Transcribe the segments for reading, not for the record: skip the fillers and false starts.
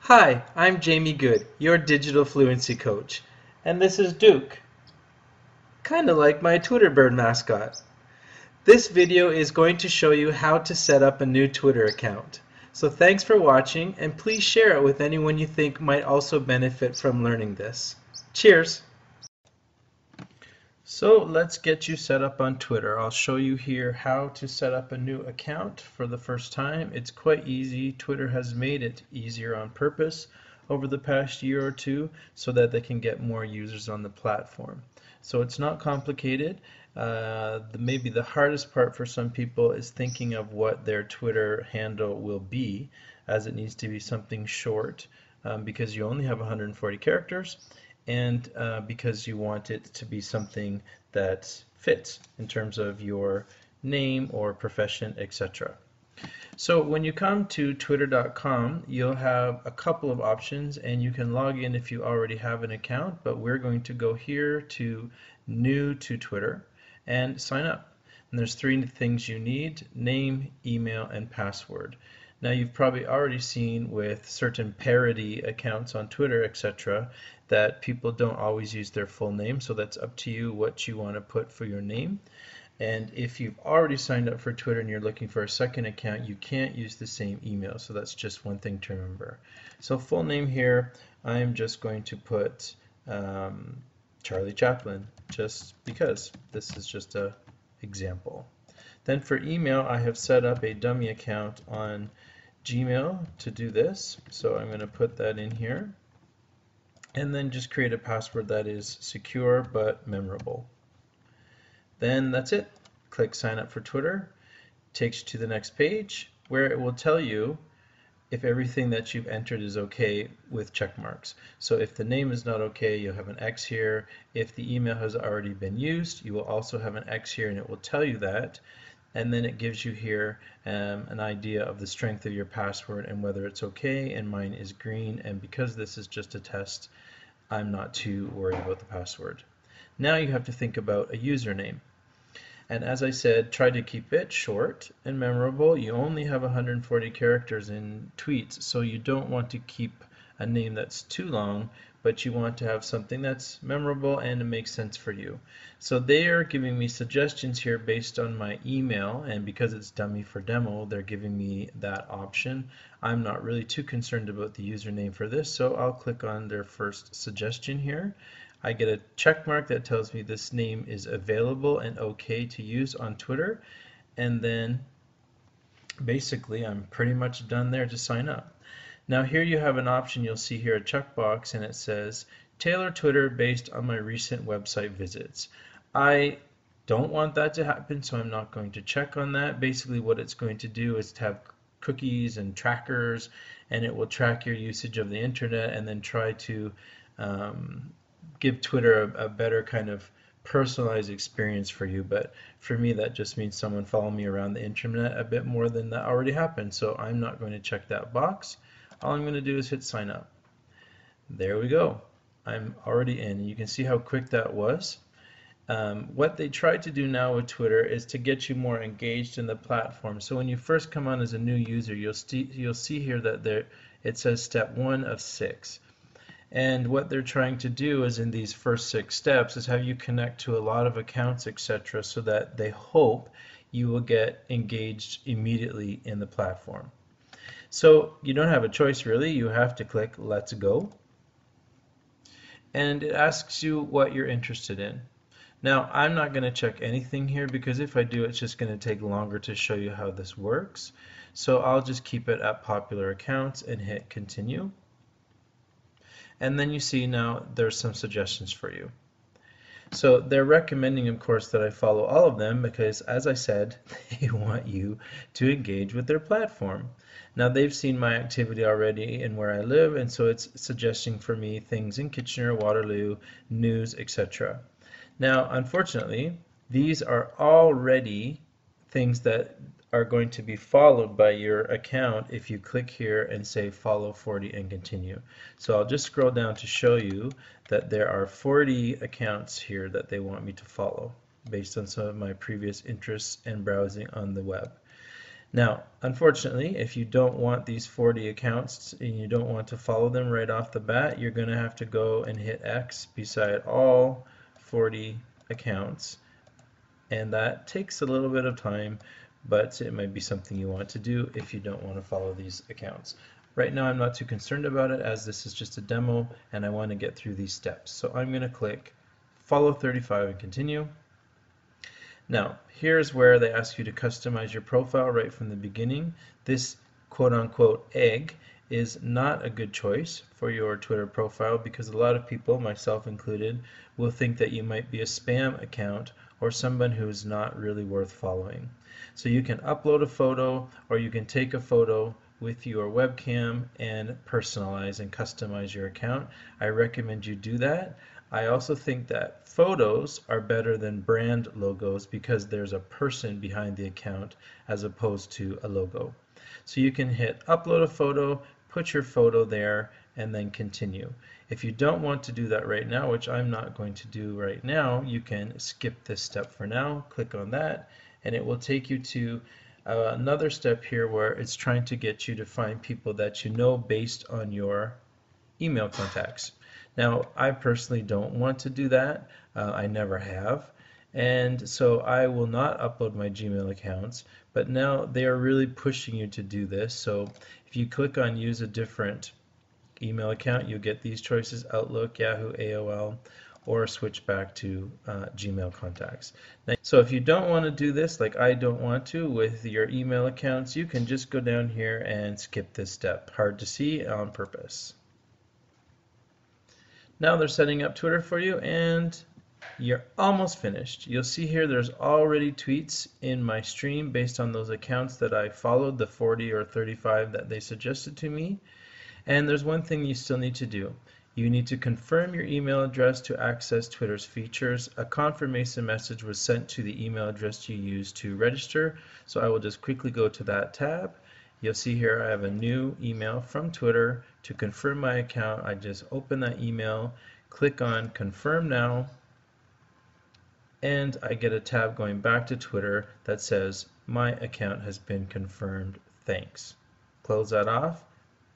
Hi, I'm Jamie Good, your Digital Fluency Coach, and this is Duke, kind of like my Twitter bird mascot. This video is going to show you how to set up a new Twitter account. So thanks for watching, and please share it with anyone you think might also benefit from learning this. Cheers! So let's get you set up on Twitter. I'll show you here how to set up a new account for the first time. It's quite easy. Twitter has made it easier on purpose over the past year or two so that they can get more users on the platform. So it's not complicated. Maybe the hardest part for some people is thinking of what their Twitter handle will be, as it needs to be something short because you only have 140 characters, and because you want it to be something that fits in terms of your name or profession, etc. So when you come to twitter.com, you'll have a couple of options, and you can log in if you already have an account, but we're going to go here to new to Twitter and sign up. And there's three things you need: name, email, and password. Now you've probably already seen with certain parody accounts on Twitter, etc., that people don't always use their full name, so that's up to you what you want to put for your name. And if you've already signed up for Twitter and you're looking for a second account, you can't use the same email, so that's just one thing to remember. So full name here, I'm just going to put Charlie Chaplin, just because this is just an example. Then for email, I have set up a dummy account on Gmail to do this, so I'm going to put that in here, and then just create a password that is secure but memorable. Then that's it. Click sign up for Twitter. Takes you to the next page where it will tell you if everything that you've entered is okay with check marks. So if the name is not okay, you'll have an X here. If the email has already been used, you will also have an X here, and it will tell you that. And then it gives you here an idea of the strength of your password and whether it's okay, and mine is green, and because this is just a test, I'm not too worried about the password. Now you have to think about a username. And as I said, try to keep it short and memorable. You only have 140 characters in tweets, so you don't want to keep a name that's too long, but you want to have something that's memorable and it makes sense for you. So they are giving me suggestions here based on my email, and because it's dummy for demo, they're giving me that option. I'm not really too concerned about the username for this, so I'll click on their first suggestion here. I get a check mark that tells me this name is available and okay to use on Twitter, and then basically I'm pretty much done there to sign up. Now here you have an option. You'll see here a checkbox, and it says tailor Twitter based on my recent website visits. I don't want that to happen, so I'm not going to check on that. Basically what it's going to do is to have cookies and trackers, and it will track your usage of the internet and then try to give Twitter a better kind of personalized experience for you. But for me, that just means someone follow me around the internet a bit more than that already happened, so I'm not going to check that box. All I'm going to do is hit sign up. There we go. I'm already in. You can see how quick that was. What they try to do now with Twitter is to get you more engaged in the platform. So when you first come on as a new user, you'll see here that it says step 1 of 6. And what they're trying to do is, in these first 6 steps, is have you connect to a lot of accounts, etc., so that they hope you will get engaged immediately in the platform. So you don't have a choice really. You have to click let's go, and it asks you what you're interested in. Now I'm not going to check anything here because if I do, it's just going to take longer to show you how this works. So I'll just keep it at popular accounts and hit continue. And then you see now there's some suggestions for you. So they're recommending, of course, that I follow all of them because, as I said, they want you to engage with their platform. Now they've seen my activity already and where I live, and so it's suggesting for me things in Kitchener, Waterloo, news, etc. Now, unfortunately, these are already things that are going to be followed by your account if you click here and say follow 40 and continue. So I'll just scroll down to show you that there are 40 accounts here that they want me to follow based on some of my previous interests and browsing on the web. Now, unfortunately, if you don't want these 40 accounts and you don't want to follow them right off the bat, you're going to have to go and hit X beside all 40 accounts. And that takes a little bit of time, but it might be something you want to do if you don't want to follow these accounts. Right now, I'm not too concerned about it as this is just a demo and I want to get through these steps. So I'm going to click follow 35 and continue. Now, here's where they ask you to customize your profile right from the beginning. This quote-unquote egg is not a good choice for your Twitter profile because a lot of people, myself included, will think that you might be a spam account or someone who's not really worth following. So you can upload a photo or you can take a photo with your webcam and personalize and customize your account. I recommend you do that. I also think that photos are better than brand logos because there's a person behind the account as opposed to a logo. So you can hit upload a photo, put your photo there, and then continue. If you don't want to do that right now, which I'm not going to do right now, you can skip this step for now, click on that, and it will take you to another step here where it's trying to get you to find people that you know based on your email contacts. Now, I personally don't want to do that. I never have. And so I will not upload my Gmail accounts, but now they are really pushing you to do this. So if you click on use a different email account, you'll get these choices: Outlook, Yahoo, AOL, or switch back to Gmail contacts. Now, so if you don't want to do this, like I don't want to with your email accounts, you can just go down here and skip this step. Hard to see on purpose. Now they're setting up Twitter for you and you're almost finished. You'll see here there's already tweets in my stream based on those accounts that I followed, the 40 or 35 that they suggested to me. And there's one thing you still need to do. You need to confirm your email address to access Twitter's features. A confirmation message was sent to the email address you used to register. So I will just quickly go to that tab. You'll see here I have a new email from Twitter. To confirm my account, I just open that email, click on confirm now, and I get a tab going back to Twitter that says my account has been confirmed, thanks. Close that off.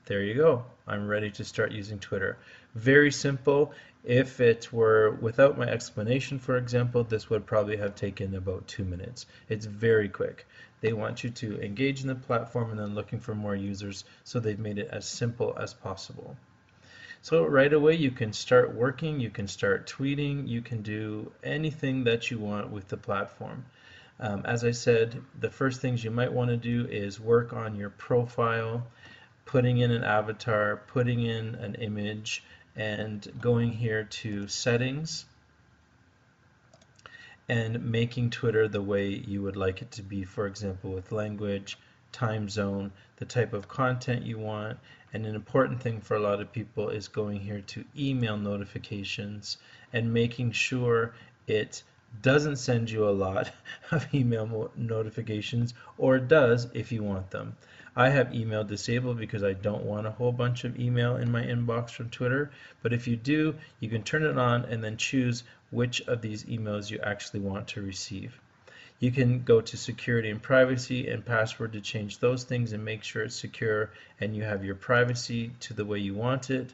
There you go. I'm ready to start using Twitter. Very simple. If it were without my explanation, for example, this would probably have taken about 2 minutes. It's very quick. They want you to engage in the platform and then looking for more users, so they've made it as simple as possible. So right away you can start working, you can start tweeting, you can do anything that you want with the platform. As I said, the first things you might want to do is work on your profile, putting in an avatar, putting in an image, and going here to settings and making Twitter the way you would like it to be, for example, with language, time zone, the type of content you want, and an important thing for a lot of people is going here to email notifications and making sure it doesn't send you a lot of email notifications, or it does if you want them. I have email disabled because I don't want a whole bunch of email in my inbox from Twitter, but if you do, you can turn it on and then choose which of these emails you actually want to receive. You can go to security and privacy and password to change those things and make sure it's secure and you have your privacy to the way you want it.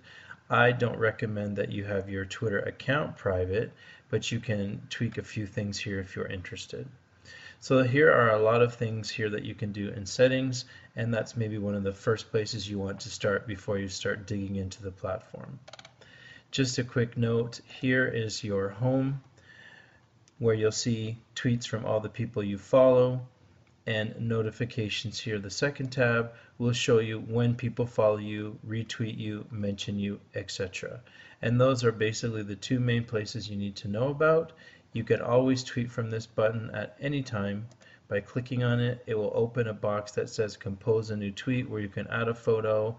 I don't recommend that you have your Twitter account private, but you can tweak a few things here if you're interested. So here are a lot of things here that you can do in settings, and that's maybe one of the first places you want to start before you start digging into the platform. Just a quick note, here is your home where you'll see tweets from all the people you follow, and notifications here. The second tab will show you when people follow you, retweet you, mention you, etc. And those are basically the two main places you need to know about. You can always tweet from this button at any time. By clicking on it, it will open a box that says compose a new tweet where you can add a photo,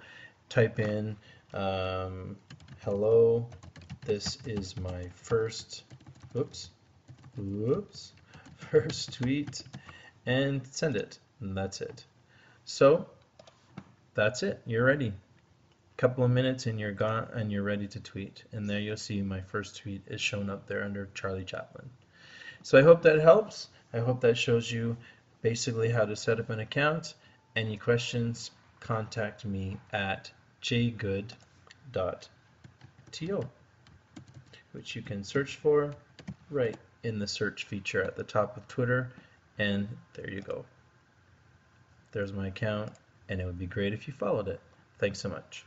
type in hello, this is my first first tweet, and send it, and that's it. So that's it, you're ready. Couple of minutes and you're gone and you're ready to tweet, and there you'll see my first tweet is shown up there under Charlie Chaplin. So I hope that helps. I hope that shows you basically how to set up an account. Any questions, contact me at jgood.to, which you can search for right in the search feature at the top of Twitter, and there you go. There's my account, and it would be great if you followed it. Thanks so much.